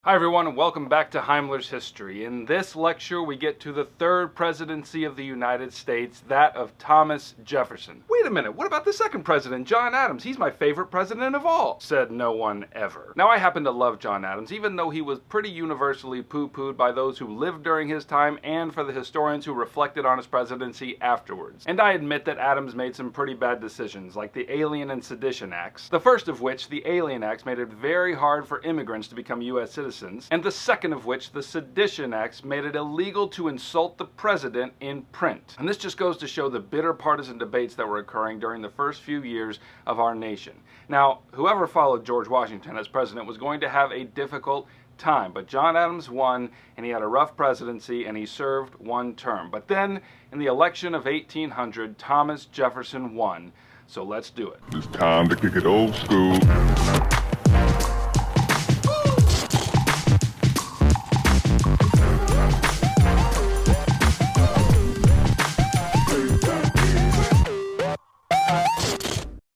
Hi everyone, and welcome back to Heimler's History. In this lecture, we get to the third presidency of the United States, that of Thomas Jefferson. Wait a minute, what about the second president, John Adams? He's my favorite president of all, said no one ever. Now, I happen to love John Adams, even though he was pretty universally poo-pooed by those who lived during his time and for the historians who reflected on his presidency afterwards. And I admit that Adams made some pretty bad decisions, like the Alien and Sedition Acts. The first of which, the Alien Acts, made it very hard for immigrants to become U.S. citizens. And the second of which, the Sedition Acts, made it illegal to insult the president in print. And this just goes to show the bitter partisan debates that were occurring during the first few years of our nation. Now, whoever followed George Washington as president was going to have a difficult time, but John Adams won, and he had a rough presidency, and he served one term. But then, in the election of 1800, Thomas Jefferson won. So let's do it. It's time to kick it old school.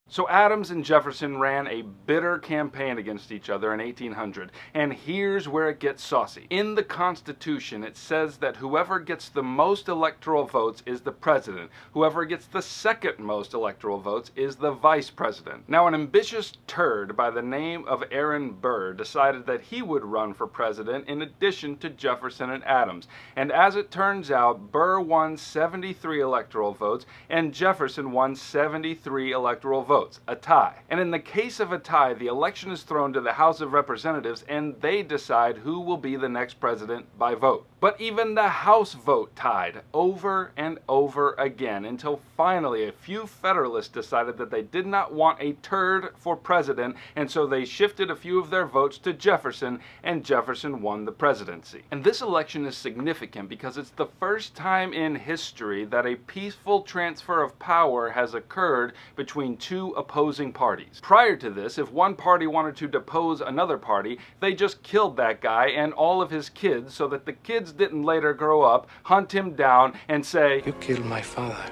So Adams and Jefferson ran a bitter campaign against each other in 1800, and here's where it gets saucy. In the Constitution, it says that whoever gets the most electoral votes is the president. Whoever gets the second most electoral votes is the vice president. Now, an ambitious turd by the name of Aaron Burr decided that he would run for president in addition to Jefferson and Adams. And as it turns out, Burr won 73 electoral votes, and Jefferson won 73 electoral votes. A tie. And in the case of a tie, the election is thrown to the House of Representatives and they decide who will be the next president by vote. But even the House vote tied over and over again until finally a few Federalists decided that they did not want a turd for president, and so they shifted a few of their votes to Jefferson, and Jefferson won the presidency. And this election is significant because it's the first time in history that a peaceful transfer of power has occurred between two opposing parties. Prior to this, if one party wanted to depose another party, they just killed that guy and all of his kids so that the kids didn't later grow up, hunt him down, and say, "You killed my father.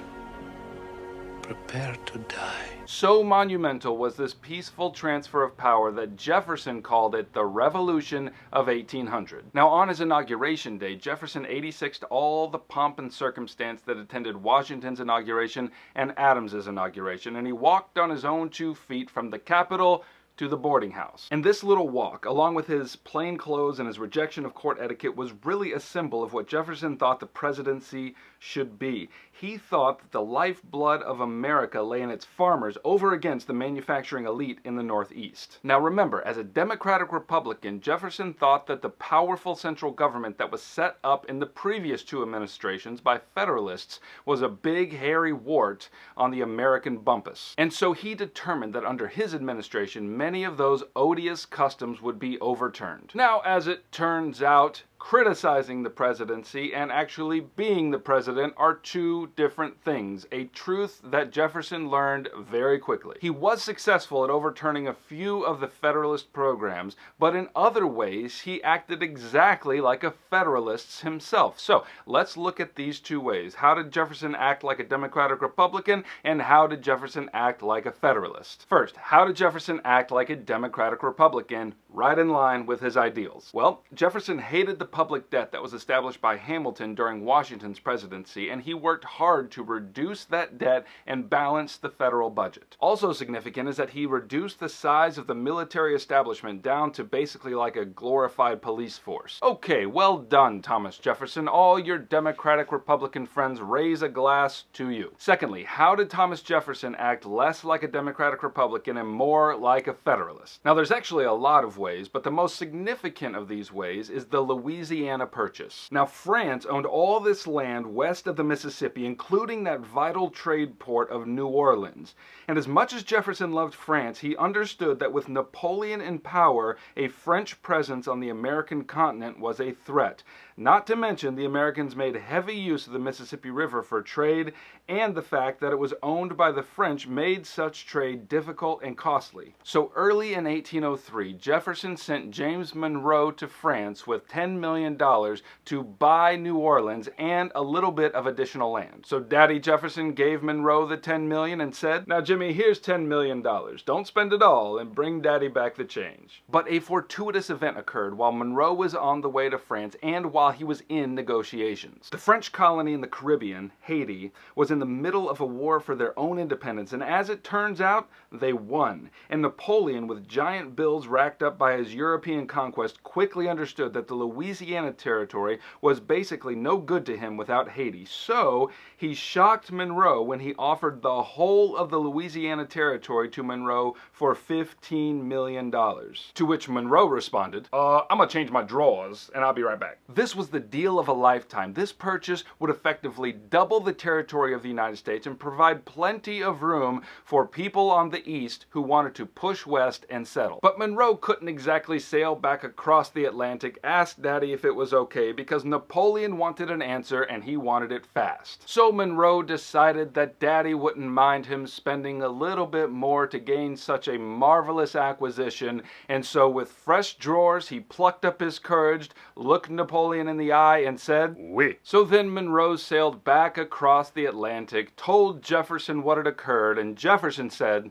Prepare to die." So monumental was this peaceful transfer of power that Jefferson called it the Revolution of 1800. Now, on his inauguration day, Jefferson 86'd all the pomp and circumstance that attended Washington's inauguration and Adams's inauguration, and he walked on his own 2 feet from the Capitol to the boarding house. And this little walk, along with his plain clothes and his rejection of court etiquette, was really a symbol of what Jefferson thought the presidency should be. He thought that the lifeblood of America lay in its farmers over against the manufacturing elite in the Northeast. Now remember, as a Democratic Republican, Jefferson thought that the powerful central government that was set up in the previous 2 administrations by Federalists was a big hairy wart on the American bumpus. And so he determined that under his administration, many of those odious customs would be overturned. Now, as it turns out, criticizing the presidency and actually being the president are 2 different things, a truth that Jefferson learned very quickly. He was successful at overturning a few of the Federalist programs, but in other ways he acted exactly like a Federalist himself. So let's look at these 2 ways. How did Jefferson act like a Democratic Republican, and how did Jefferson act like a Federalist? First, how did Jefferson act like a Democratic Republican, right in line with his ideals? Well, Jefferson hated the public debt that was established by Hamilton during Washington's presidency, and he worked hard to reduce that debt and balance the federal budget. Also significant is that he reduced the size of the military establishment down to basically like a glorified police force. Okay, well done, Thomas Jefferson. All your Democratic Republican friends raise a glass to you. Secondly, how did Thomas Jefferson act less like a Democratic Republican and more like a Federalist? Now, there's actually a lot of ways, but the most significant of these ways is the Louisiana Purchase. Now, France owned all this land west of the Mississippi, including that vital trade port of New Orleans. And as much as Jefferson loved France, he understood that with Napoleon in power, a French presence on the American continent was a threat. Not to mention, the Americans made heavy use of the Mississippi River for trade, and the fact that it was owned by the French made such trade difficult and costly. So early in 1803, Jefferson sent James Monroe to France with $10 million million to buy New Orleans and a little bit of additional land. So Daddy Jefferson gave Monroe the $10 million and said, "Now Jimmy, here's $10 million. Don't spend it all and bring Daddy back the change." But a fortuitous event occurred while Monroe was on the way to France and while he was in negotiations. The French colony in the Caribbean, Haiti, was in the middle of a war for their own independence, and as it turns out, they won. And Napoleon, with giant bills racked up by his European conquest, quickly understood that the Louisiana Territory was basically no good to him without Haiti. So he shocked Monroe when he offered the whole of the Louisiana Territory to Monroe for $15 million. To which Monroe responded, I'm gonna change my drawers and I'll be right back. This was the deal of a lifetime. This purchase would effectively double the territory of the United States and provide plenty of room for people on the east who wanted to push west and settle. But Monroe couldn't exactly sail back across the Atlantic, ask Daddy if it was okay, because Napoleon wanted an answer and he wanted it fast. So Monroe decided that Daddy wouldn't mind him spending a little bit more to gain such a marvelous acquisition, and so with fresh drawers he plucked up his courage, looked Napoleon in the eye and said, "Oui." So then Monroe sailed back across the Atlantic, told Jefferson what had occurred, and Jefferson said,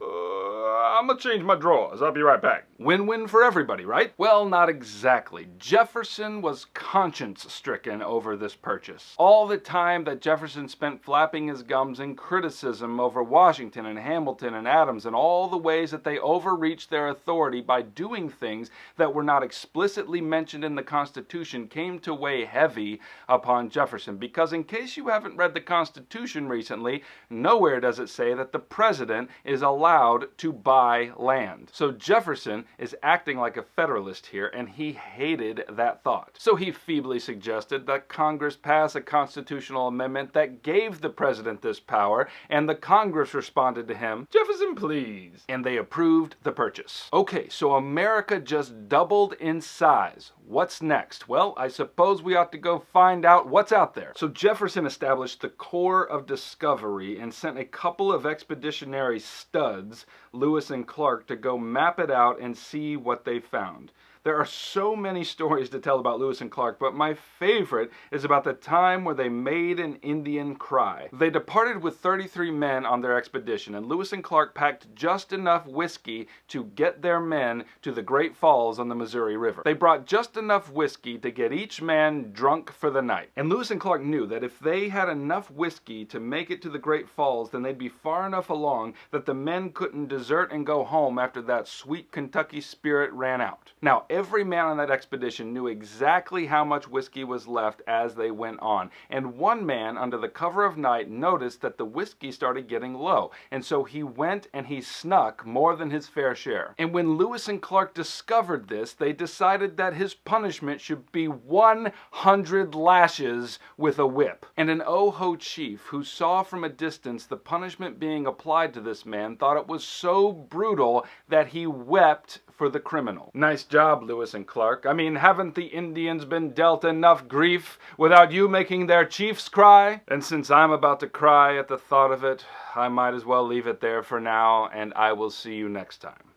I'm gonna change my drawers. I'll be right back. Win-win for everybody, right? Well, not exactly. Jefferson was conscience-stricken over this purchase. All the time that Jefferson spent flapping his gums in criticism over Washington and Hamilton and Adams and all the ways that they overreached their authority by doing things that were not explicitly mentioned in the Constitution came to weigh heavy upon Jefferson. Because in case you haven't read the Constitution recently, nowhere does it say that the president is allowed to buy land. So Jefferson is acting like a Federalist here, and he hated that thought. So he feebly suggested that Congress pass a constitutional amendment that gave the president this power, and the Congress responded to him, "Jefferson, please." And they approved the purchase. Okay, so America just doubled in size. What's next? Well, I suppose we ought to go find out what's out there. So Jefferson established the Corps of Discovery and sent a couple of expeditionary studs, Lewis and Clark, to go map it out and see what they found. There are so many stories to tell about Lewis and Clark, but my favorite is about the time where they made an Indian cry. They departed with 33 men on their expedition, and Lewis and Clark packed just enough whiskey to get their men to the Great Falls on the Missouri River. They brought just enough whiskey to get each man drunk for the night. And Lewis and Clark knew that if they had enough whiskey to make it to the Great Falls, then they'd be far enough along that the men couldn't desert and go home after that sweet Kentucky spirit ran out. Now, every man on that expedition knew exactly how much whiskey was left as they went on, and one man under the cover of night noticed that the whiskey started getting low, and so he went and he snuck more than his fair share. And when Lewis and Clark discovered this, they decided that his punishment should be 100 lashes with a whip. And an Oho chief who saw from a distance the punishment being applied to this man thought it was so brutal that he wept for the criminal. Nice job, Lewis and Clark. I mean, haven't the Indians been dealt enough grief without you making their chiefs cry? And since I'm about to cry at the thought of it, I might as well leave it there for now, and I will see you next time.